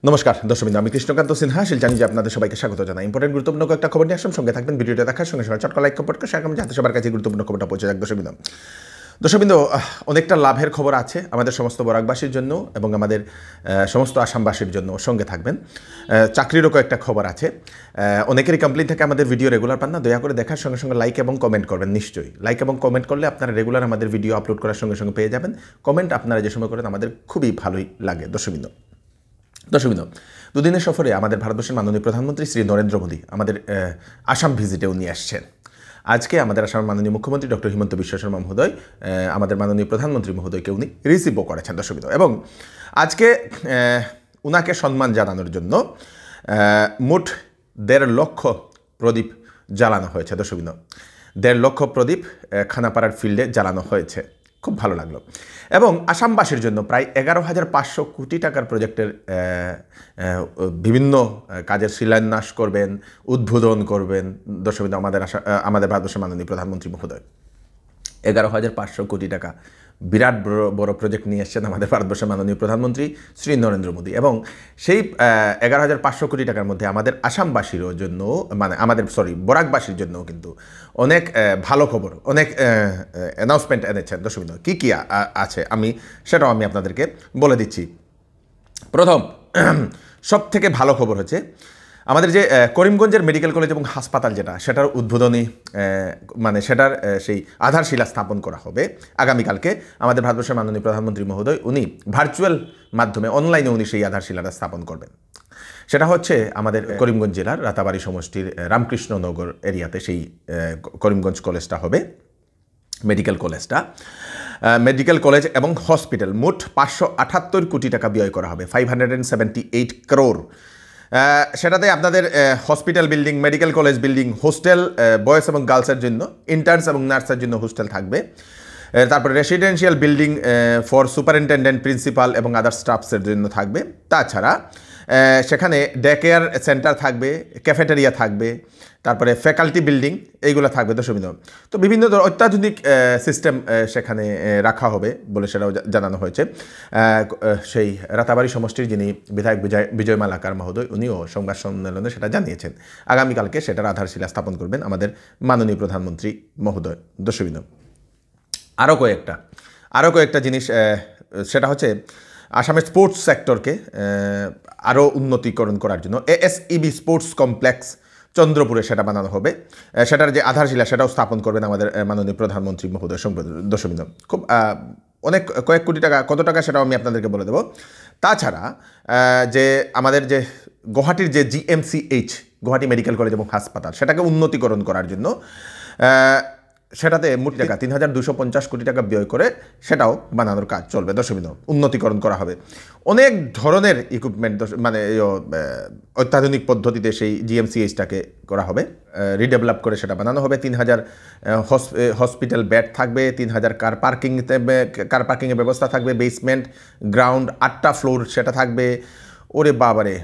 নমস্কার দর্শকবৃন্দ, আমি কৃষ্ণকান্ত সিনহা শিলচানি যে আপনাদের সবাইকে স্বাগত জানাই। ইম্পর্টেন্ট গুরুত্বপূর্ণ একটা খবর নিয়ে আসলাম, সঙ্গে থাকবেন। ভিডিওটা দেখার সঙ্গে সঙ্গে চটকা লাইক কমেন্ট করে শেয়ার করবেন যাতে সবার কাছে গুরুত্বপূর্ণ খবরটা পৌঁছে যাক। দর্শকবৃন্দ, অনেকটা লাভের খবর আছে আমাদের সমস্ত বরাকবাসীর জন্য এবং আমাদের সমস্ত আসামবাসীর জন্য। সঙ্গে থাকবেন। চাকরিরও কয়েকটা খবর আছে। অনেকেরই কমপ্লেইন থাকে আমাদের ভিডিও রেগুলার পান না। দয়া করে দেখার সঙ্গে সঙ্গে লাইক এবং কমেন্ট করবেন। নিশ্চয়ই লাইক এবং কমেন্ট করলে আপনারা রেগুলার আমাদের ভিডিও আপলোড করার সঙ্গে সঙ্গে পেয়ে যাবেন। কমেন্ট আপনারা যে সময় করেন আমাদের খুবই ভালোই লাগে। দর্শকবৃন্দ, দুদিনের সফরে আমাদের ভারতবর্ষের মাননীয় প্রধানমন্ত্রী শ্রী নরেন্দ্র মোদী আমাদের আসাম ভিজিটে উনি আসছেন। আজকে আমাদের আসামের মাননীয় মুখ্যমন্ত্রী ডক্টর হিমন্ত বিশ্ব শর্মা মহোদয় আমাদের মাননীয় প্রধানমন্ত্রী মহোদয়কে উনি রিসিভও করেছেন। দর্শকবৃন্দ, এবং আজকে উনাকে সম্মান জানানোর জন্য মোট 1.5 লক্ষ প্রদীপ জ্বালানো হয়েছে। দর্শকবৃন্দ, 1.5 লক্ষ প্রদীপ খানাপাড়ার ফিল্ডে জ্বালানো হয়েছে। খুব ভালো লাগলো। এবং আসামবাসীর জন্য প্রায় 11,500 কোটি টাকার প্রজেক্টের বিভিন্ন কাজের শিলান্যাস করবেন, উদ্বোধন করবেন। দর্শকবৃন্দ, আমাদের ভারতবর্ষের মাননীয় প্রধানমন্ত্রী মহোদয় 11,500 কোটি টাকা বিরাট বড় প্রজেক্ট নিয়ে এসছেন আমাদের ভারতবর্ষের মাননীয় প্রধানমন্ত্রী শ্রী নরেন্দ্র মোদী। এবং সেই 11,500 কোটি টাকার মধ্যে আমাদের আসামবাসীরও জন্য, মানে আমাদের বরাকবাসীর জন্য কিন্তু অনেক ভালো খবর, অনেক অ্যানাউন্সমেন্ট এনেছেন। দর্শকবৃন্দ, কী কী আছে সেটাও আমি আপনাদেরকে বলে দিচ্ছি। প্রথম সব থেকে ভালো খবর হচ্ছে আমাদের যে করিমগঞ্জের মেডিকেল কলেজ এবং হাসপাতাল সেটার উদ্বোধনী, মানে সেটার সেই আধারশিলা স্থাপন করা হবে আগামীকালকে। আমাদের ভারতবর্ষের মাননীয় প্রধানমন্ত্রী মহোদয় উনি ভার্চুয়াল মাধ্যমে অনলাইনে উনি সেই আধারশিলাটা স্থাপন করবেন। সেটা হচ্ছে আমাদের করিমগঞ্জ জেলার রাতাবাড়ি সমষ্টির রামকৃষ্ণনগর এরিয়াতে সেই করিমগঞ্জ কলেজটা হবে, মেডিকেল কলেজ এবং হসপিটাল। মোট 578 কোটি টাকা ব্যয় করা হবে, 578 crore। সেটাতে আপনাদের hospital building, medical college building, hostel boys এবং গার্লসের জন্য, ইন্টার্নস এবং নার্সের জন্য হোস্টেল থাকবে। তারপরে residential building for superintendent, principal এবং আদার স্টাফসের জন্য থাকবে। তাছাড়া সেখানে ডে কেয়ার সেন্টার থাকবে, ক্যাফেটেরিয়া থাকবে, তারপরে ফ্যাকাল্টি বিল্ডিং, এইগুলো থাকবে। দর্শকবৃন্দ, তো বিভিন্ন অত্যাধুনিক সিস্টেম সেখানে রাখা হবে বলে সেটাও জানানো হয়েছে। সেই রাতাবাড়ি সমষ্টির যিনি বিধায়ক বিজয় মালাকার মহোদয় উনিও সংবাদ সম্মেলনে সেটা জানিয়েছেন। আগামীকালকে সেটার আধারশিলা স্থাপন করবেন আমাদের মাননীয় প্রধানমন্ত্রী মহোদয়। দর্শকবৃন্দ, আরও কয়েকটা জিনিস, সেটা হচ্ছে আসামের স্পোর্টস সেক্টরকে আরও উন্নতিকরণ করার জন্য ASEB স্পোর্টস কমপ্লেক্স চন্দ্রপুরে সেটা বানানো হবে। সেটার যে আধারশিলা সেটাও স্থাপন করবেন আমাদের মাননীয় প্রধানমন্ত্রী মহোদয়। দর্শকবৃন্দ, খুব কয়েক কোটি টাকা, কত টাকা সেটাও আমি আপনাদেরকে বলে দেবো। তাছাড়া যে আমাদের যে গুয়াহাটির যে GMCH, গুয়াহাটি মেডিকেল কলেজ এবং হাসপাতাল, সেটাকে উন্নতিকরণ করার জন্য সেটাতে মোট টাকা 3,250 কোটি টাকা ব্যয় করে সেটাও বানানোর কাজ চলবে। দর্শকবৃন্দ, উন্নতিকরণ করা হবে। অনেক ধরনের ইকুইপমেন্ট, মানে অত্যাধুনিক পদ্ধতিতে সেই GMCHটাকে করা হবে, রিডেভেলপ করে সেটা বানানো হবে। 3,000 হসপিটাল বেড থাকবে, 3,000 কার পার্কিংয়ের ব্যবস্থা থাকবে, বেসমেন্ট, গ্রাউন্ড, 8টা ফ্লোর সেটা থাকবে। ওরে বাবারে,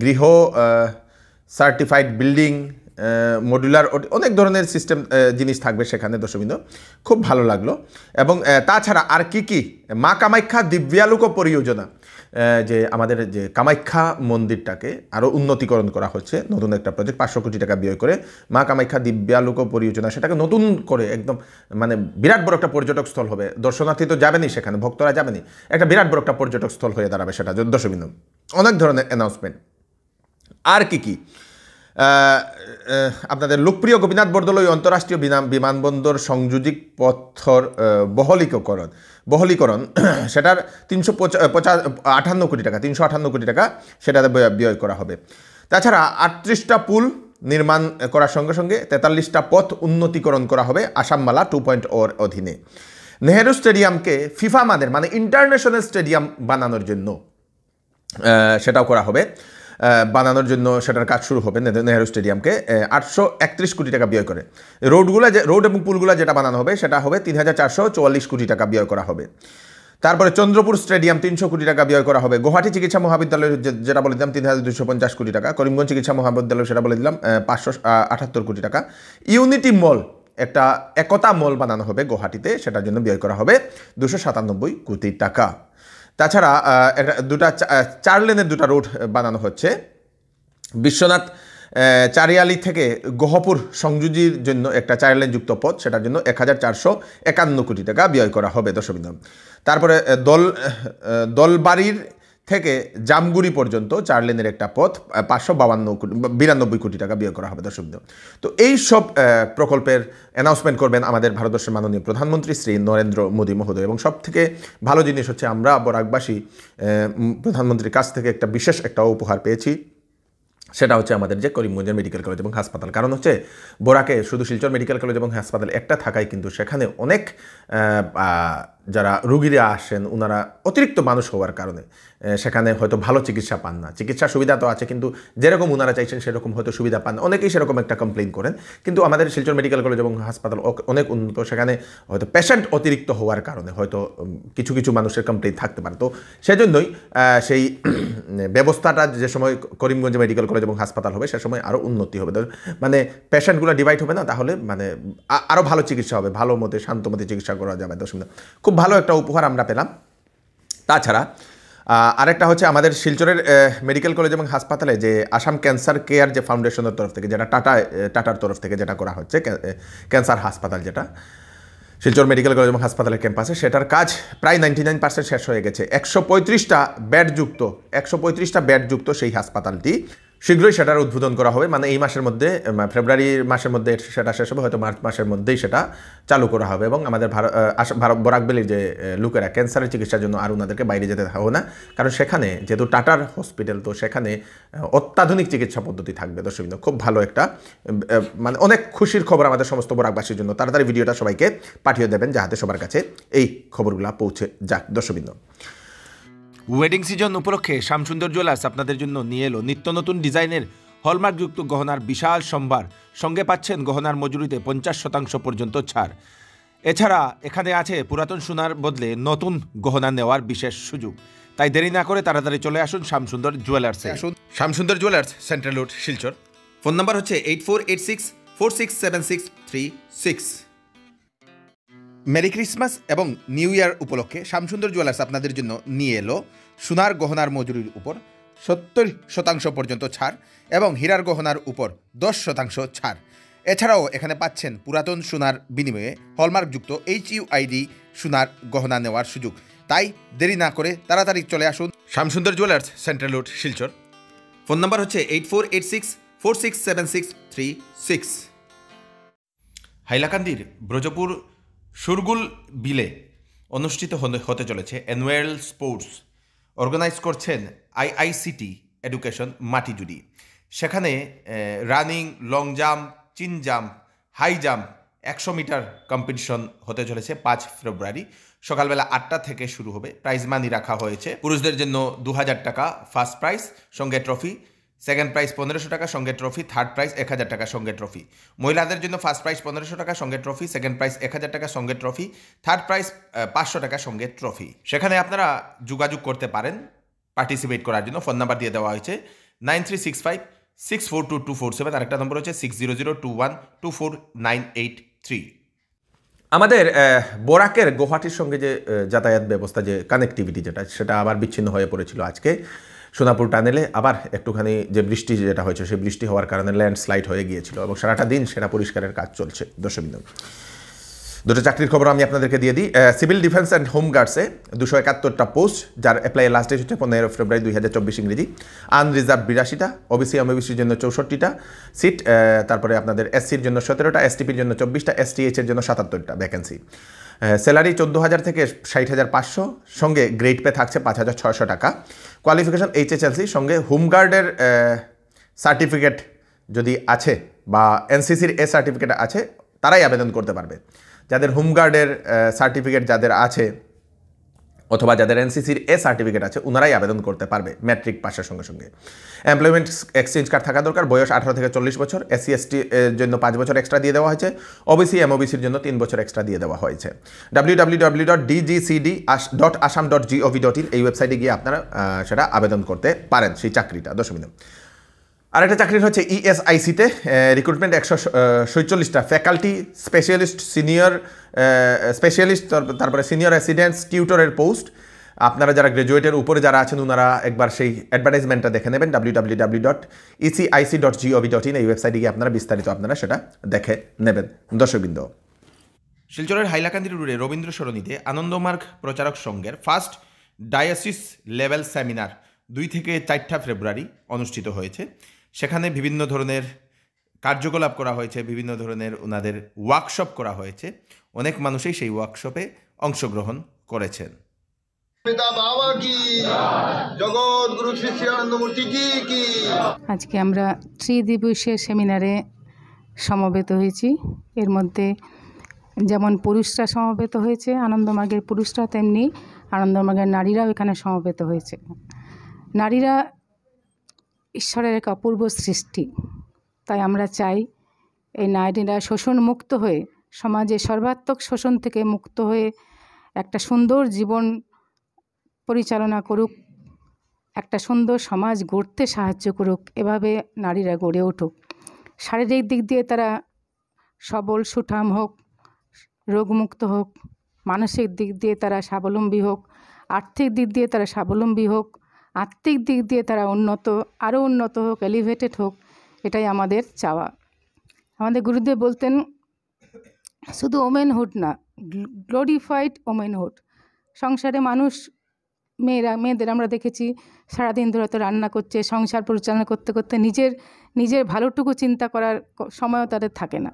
গৃহ সার্টিফাইড বিল্ডিং, মডুলার, অনেক ধরনের সিস্টেম জিনিস থাকবে সেখানে। দর্শকবৃন্দ, খুব ভালো লাগলো। এবং তাছাড়া আর কি মা কামাখ্যা দিব্যালোক পরিযোজনা, যে আমাদের যে কামাখ্যা মন্দিরটাকে আরও উন্নতিকরণ করা হচ্ছে, নতুন একটা প্রজেক্ট 500 কোটি টাকা ব্যয় করে মা কামাখ্যা দিব্যালোক পরিযোজনা, সেটাকে নতুন করে একদম, মানে বিরাট বড় একটা পর্যটক স্থল হবে। দর্শনার্থী তো যাবেনই সেখানে, ভক্তরা যাবেনই, একটা বিরাট বড় একটা পর্যটক স্থল হয়ে দাঁড়াবে সেটা। দর্শকবৃন্দ, অনেক ধরনের অ্যানাউন্সমেন্ট। আর কি আপনাদের লোকপ্রিয় গোপীনাথ বরদলৈ অন্তরাষ্ট্রীয় বিমানবন্দর সংযোজিক পথর বহলীকরণ সেটার 358 কোটি টাকা, 358 কোটি টাকা সেটাতে ব্যয় করা হবে। তাছাড়া 38টা পুল নির্মাণ করার সঙ্গে সঙ্গে 43টা পথ উন্নতিকরণ করা হবে আসামমালা 2.0 অধীনে। নেহেরু স্টেডিয়ামকে ফিফা মানের, মানে ইন্টারন্যাশনাল স্টেডিয়াম বানানোর জন্য সেটাও করা হবে। বানানোর জন্য সেটার কাজ শুরু হবে। নেহেরু স্টেডিয়ামকে 831 কোটি টাকা ব্যয় করে। রোড এবং পুলগুলো যেটা বানানো হবে সেটা হবে 3,444 কোটি টাকা ব্যয় করা হবে। তারপরে চন্দ্রপুর স্টেডিয়াম 300 কোটি টাকা ব্যয় করা হবে। গুয়াহাটি চিকিৎসা মহাবিদ্যালয় যেটা বলে দিলাম 3,250 কোটি টাকা। করিমগঞ্জ চিকিৎসা মহাবিদ্যালয় সেটা বলে দিলাম 578 কোটি টাকা। ইউনিটি মল, একটা একতা মল বানানো হবে গুয়াহাটিতে, সেটার জন্য ব্যয় করা হবে 297 কোটি টাকা। তাছাড়া চার লেনের দুটা রোড বানানো হচ্ছে। বিশ্বনাথ চারিয়ালি থেকে গহপুর সংযোগীর জন্য একটা 4 লেন যুক্ত পথ, সেটার জন্য 1451 কোটি টাকা ব্যয় করা হবে দর্শকবৃন্দ। তারপরে দলবাড়ির থেকে জামগুড়ি পর্যন্ত 4 লেনের একটা পথ 592 কোটি টাকা ব্যয় করা হবে দর্শকবৃন্দ। তো এই সব প্রকল্পের অ্যানাউন্সমেন্ট করবেন আমাদের ভারতবর্ষের মাননীয় প্রধানমন্ত্রী শ্রী নরেন্দ্র মোদী মহোদয়। এবং সব থেকে ভালো জিনিস হচ্ছে আমরা বরাকবাসী প্রধানমন্ত্রীর কাছ থেকে একটা বিশেষ একটা উপহার পেয়েছি, সেটা হচ্ছে আমাদের যে করিমগঞ্জের মেডিকেল কলেজ এবং হাসপাতাল। কারণ হচ্ছে বরাকে শুধু শিলচর মেডিকেল কলেজ এবং হাসপাতাল একটা থাকায় কিন্তু সেখানে অনেক যারা রুগীরা আসেন ওনারা অতিরিক্ত মানুষ হওয়ার কারণে সেখানে হয়তো ভালো চিকিৎসা পান না। চিকিৎসা সুবিধা তো আছে কিন্তু যেরকম ওনারা চাইছেন সেরকম হয়তো সুবিধা পান না, অনেকেই সেরকম একটা কমপ্লেন করেন। কিন্তু আমাদের শিলচর মেডিকেল কলেজ এবং হাসপাতাল অনেক উন্নত, সেখানে হয়তো পেশেন্ট অতিরিক্ত হওয়ার কারণে হয়তো কিছু কিছু মানুষের কমপ্লেন থাকতে পারে। তো সেজন্যই সেই ব্যবস্থাটা যে সময় করিমগঞ্জ মেডিকেল কলেজ এবং হাসপাতাল হবে সে সময় আরও উন্নতি হবে, মানে পেশেন্টগুলো ডিভাইড হবে না, তাহলে মানে আরও ভালো চিকিৎসা হবে, ভালো মতে শান্তমতে চিকিৎসা করা যাবে দর্শক। খুব ভালো একটা উপহার আমরা পেলাম। তাছাড়া আরেকটা হচ্ছে আমাদের শিলচরের মেডিকেল কলেজ এবং হাসপাতালে যে আসাম ক্যান্সার কেয়ার যে ফাউন্ডেশনের তরফ থেকে, যেটা টাটার তরফ থেকে যেটা করা হচ্ছে ক্যান্সার হাসপাতাল, যেটা শিলচর মেডিকেল কলেজ এবং হাসপাতালের ক্যাম্পাসে, সেটার কাজ প্রায় 99% শেষ হয়ে গেছে। 135টা বেড যুক্ত সেই হাসপাতালটি শীঘ্রই সেটার উদ্বোধন করা হবে, মানে এই মাসের মধ্যে, ফেব্রুয়ারি মাসের মধ্যে সেটা শেষ হবে, হয়তো মার্চ মাসের মধ্যেই সেটা চালু করা হবে। এবং আমাদের বরাকবেলির যে লোকেরা ক্যান্সারের চিকিৎসার জন্য আর ওনাদেরকে বাইরে যেতে হবে না, কারণ সেখানে যেহেতু টাটার হসপিটাল, তো সেখানে অত্যাধুনিক চিকিৎসা পদ্ধতি থাকবে দর্শক। খুব ভালো একটা মানে অনেক খুশির খবর আমাদের সমস্ত বরাকবাসীর জন্য। তাড়াতাড়ি ভিডিওটা সবাইকে পাঠিয়ে দেবেন যাতে সবার কাছে এই খবরগুলো পৌঁছে যাক দর্শকবৃন্দ। ওয়েডিং সিজন উপলক্ষে শ্যামসুন্দর জুয়েলার্স আপনাদের জন্য নিয়ে এলো নিত্য নতুন ডিজাইনের হলমার্কযুক্ত গহনার বিশাল সম্ভার। সঙ্গে পাচ্ছেন গহনার মজুরিতে 50% পর্যন্ত ছাড়। এছাড়া এখানে আছে পুরাতন সোনার বদলে নতুন গহনা নেওয়ার বিশেষ সুযোগ। তাই দেরি না করে তাড়াতাড়ি চলে আসুন শ্যামসুন্দর জুয়েলার্সে। Shyamsundar jewellers, central road, Silchar. Phone number হচ্ছে 8486467636। মেরি ক্রিসমাস এবং নিউ ইয়ার উপলক্ষে শ্যামসুন্দর জুয়েলার্স আপনাদের জন্য নিয়ে এলো সোনার গহনার মজুরির উপর 70% পর্যন্ত ছাড় এবং হীরার গহনার উপর 10% ছাড়। এছাড়াও এখানে পাচ্ছেন পুরাতন সোনার বিনিময়ে হলমার্কযুক্ত HUID সোনার গহনা নেওয়ার সুযোগ। তাই দেরি না করে তাড়াতাড়ি চলে আসুন Shyamsundar jewellers, central road, Silchar. Phone number হচ্ছে 8486467636। হাইলাকান্দির ব্রজপুর সুরগুল বিলে অনুষ্ঠিত হতে চলেছে অ্যানুয়াল স্পোর্টস। অর্গানাইজ করছেন IICT এডুকেশন মাটিজুড়ি। সেখানে running, long jump, chin jump, high jump 100 metre competition হতে চলেছে 5 ফেব্রুয়ারি। সকালবেলা 8টা থেকে শুরু হবে। প্রাইজ মানি রাখা হয়েছে পুরুষদের জন্য 2000 টাকা ফার্স্ট প্রাইজ সঙ্গে ট্রফি, সেকেন্ড প্রাইজ 1500 টাকা সঙ্গে ট্রফি, থার্ড প্রাইজ 1000 টাকা সঙ্গে ট্রফি। মহিলাদের জন্য ফার্স্ট প্রাইজ 1500 টাকা সঙ্গে ট্রফি, সেকেন্ড প্রাইজ 1000 টাকা সঙ্গে ট্রফি, থার্ড প্রাইজ 500 টাকা সঙ্গে ট্রফি। সেখানে আপনারা যোগাযোগ করতে পারেন পার্টিসিপেট করার জন্য। ফোন নাম্বার দিয়ে দেওয়া হয়েছে 9365642247। আরেকটা নম্বর হচ্ছে 6002124983। আমাদের বরাকের গুয়াহাটির সঙ্গে যে যাতায়াত ব্যবস্থা, যে কানেক্টিভিটি সেটা আবার বিচ্ছিন্ন হয়ে পড়েছিল আজকে সোনাপুর টানেলে। আবার একটুখানি যে বৃষ্টি যেটা হয়েছে, সেই বৃষ্টি হওয়ার কারণে ল্যান্ডস্লাইড হয়ে গিয়েছিল এবং সারাটা দিন সেটা পরিষ্কারের কাজ চলছে দর্শকবৃন্দ। দুটো চাকরির খবর আমি আপনাদেরকে দিয়ে দিই। সিভিল ডিফেন্স অ্যান্ড হোম গার্ডসে 271টা পোস্ট, যার অ্যাপ্লাই লাস্ট ডেট হচ্ছে 15 ফেব্রুয়ারি 2024 ইংরেজি। আনরিজার্ভ 82টা, ওবিসি এমওবিসির জন্য 64টা সিট, তারপরে আপনাদের এসসির জন্য 17টা, এসটিপির জন্য 24টা, এসটিএইচের জন্য 77টা ভ্যাকেন্সি। স্যালারি 14,000 থেকে 60,500, সঙ্গে গ্রেড পে থাকছে 5,600 টাকা। কোয়ালিফিকেশন HSLC, সঙ্গে হোমগার্ডের সার্টিফিকেট যদি আছে বা এনসিসির সার্টিফিকেট আছে তারাই আবেদন করতে পারবে। যাদের হোমগার্ডের সার্টিফিকেট যাদের আছে অথবা যাদের এনসিসির সার্টিফিকেট আছে ওনারাই আবেদন করতে পারবে ম্যাট্রিক পাসের সঙ্গে সঙ্গে। এমপ্লয়মেন্ট এক্সচেঞ্জ কার্ড থাকা দরকার। বয়স 18 থেকে 40 বছর। SC ST এর জন্য 5 বছর এক্সট্রা দিয়ে দেওয়া হয়েছে। ওবিসি এমওবিসির জন্য 3 বছর এক্সট্রা দিয়ে দেওয়া হয়েছে। www.dgcd.assam.gov.in এই ওয়েবসাইটে গিয়ে আপনারা সেটা আবেদন করতে পারেন সেই চাকরিটা দর্শকবৃন্দ। আরেকটা চাকরির হচ্ছে ESIC-তে রিক্রুটমেন্ট 146টা ফ্যাকাল্টি স্পেশালিস্ট, সিনিয়র স্পেশালিস্ট, তারপরে সিনিয়র রেসিডেন্টস টিউটরের পোস্ট। আপনারা যারা গ্র্যাজুয়েটের উপরে যারা আছেন ওনারা একবার সেই অ্যাডভার্টাইজমেন্টটা দেখে নেবেন www.ecic.gov.in এই ওয়েবসাইটে গিয়ে আপনারা বিস্তারিত আপনারা সেটা দেখে নেবেন। দর্শকবৃন্দ, শিলচরের হাইলাকান্দি রোডে রবীন্দ্র সরণিতে আনন্দমার্গ প্রচারক সংঘের ফার্স্ট ডায়াসিস লেভেল সেমিনার 2 থেকে 4 ফেব্রুয়ারি অনুষ্ঠিত হয়েছে। সেখানে বিভিন্ন ধরনের কার্যকলাপ করা হয়েছে, বিভিন্ন ধরনের ওনাদের ওয়ার্কশপ করা হয়েছে। অনেক মানুষই সেই ওয়ার্কশপে অংশগ্রহণ করেছেন। পিতা বাবা কি, জগৎ গুরু শ্রী শ্রী আনন্দমূর্তি কি। আজকে আমরা ত্রিদিবসীয় সেমিনারে সমবেত হয়েছি। এর মধ্যে যেমন পুরুষরা সমবেত হয়েছে আনন্দমার্গের পুরুষরা, তেমনি আনন্দমার্গের নারীরাও এখানে সমবেত হয়েছে। নারীরা ঈশ্বরের এক অপূর্ব সৃষ্টি, তাই আমরা চাই এই নারীরা শোষণ মুক্ত হয়ে, সমাজে সর্বাত্মক শোষণ থেকে মুক্ত হয়ে একটা সুন্দর জীবন পরিচালনা করুক, একটা সুন্দর সমাজ গড়তে সাহায্য করুক। এভাবে নারীরা গড়ে উঠুক, শারীরিক দিক দিয়ে তারা সবল সুঠাম হোক, রোগমুক্ত হোক, মানসিক দিক দিয়ে তারা স্বাবলম্বী হোক, আর্থিক দিক দিয়ে তারা স্বাবলম্বী হোক, আত্মিক দিক দিয়ে তারা আরও উন্নত হোক, এলিভেটেড হোক। এটাই আমাদের চাওয়া। আমাদের গুরুদেব বলতেন শুধু ওমেনহুড না, গ্লোরিফাইড ওমেনহুড। সংসারে মানুষ মেয়েদের আমরা দেখেছি সারাদিন ধরে তো রান্না করছে, সংসার পরিচালনা করতে করতে নিজের ভালোটুকু চিন্তা করার সময়ও তাদের থাকে না।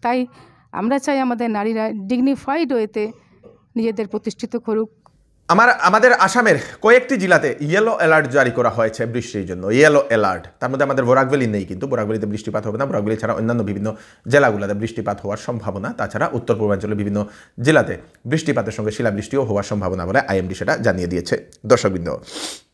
তাই আমরা চাই আমাদের নারীরা ডিগনিফাইড ওয়েতে নিজেদের প্রতিষ্ঠিত করুক। আমাদের আসামের কয়েকটি জেলাতে ইয়েলো অ্যালার্ট জারি করা হয়েছে বৃষ্টির জন্য। ইয়েলো অ্যালার্ট, তার মধ্যে আমাদের বরাকভ্যালি নেই, কিন্তু বরাকভ্যালিতে বৃষ্টিপাত হবে না। বরাকভ্যালি ছাড়া অন্যান্য বিভিন্ন জেলাগুলোতে বৃষ্টিপাত হওয়ার সম্ভাবনা, তাছাড়া উত্তর পূর্বাঞ্চলের বিভিন্ন জেলাতে বৃষ্টিপাতের সঙ্গে শিলাবৃষ্টিও হওয়ার সম্ভাবনা বলে আইএমডি সেটা জানিয়ে দিয়েছে। দর্শকবৃন্দ,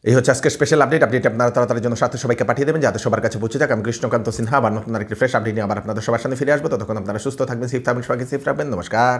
এই হচ্ছে আজকে স্পেশাল আপডেট। আপনারা তাড়াতাড়ির জন্য সাথে সবাইকে পাঠিয়ে দেবেন যাতে সবার কাছে পৌঁছে যাক। আমি কৃষ্ণকান্ত সিনহা আবার নতুন আরেকটি ফ্রেশ আপডেট নিয়ে আবার আপনাদের সবার সামনে ফিরে আসবো। ততক্ষণ আপনারা সুস্থ থাকবেন, সেফ থাকবেন, সবাইকে সেফ রাখবেন। নমস্কার।